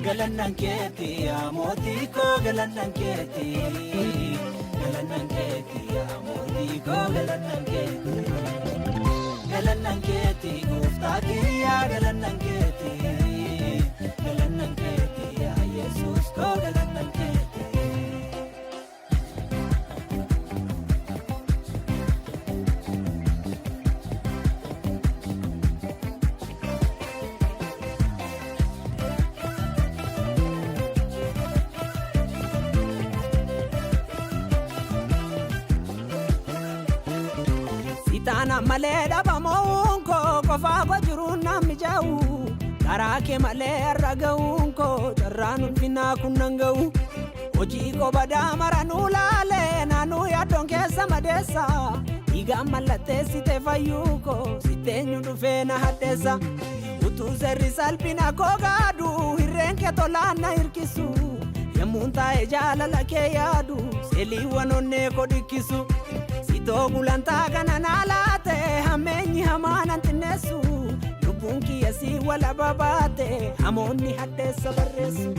Galananketi amotiko galananketi galananketi amotiko galananketi galananketi guftaki ya galananketi galananketi ya Jesus ko galananketi Tana maleda bamonko kofa bajuruna mijau karake malera gaunko jarranu fina kunangau oji ko badamara nulale nanu ya donke samadesa iga malate site fayuko sitenyu dufena hadesa utuze risalpina kogadu hirenke tolana irkisu yamunta ejala lake yadu seli wanone kodikisu Togulanta gananalate hamenyi hamanan tinesu lubunki yasi wala babate hamoni hadde sabaresu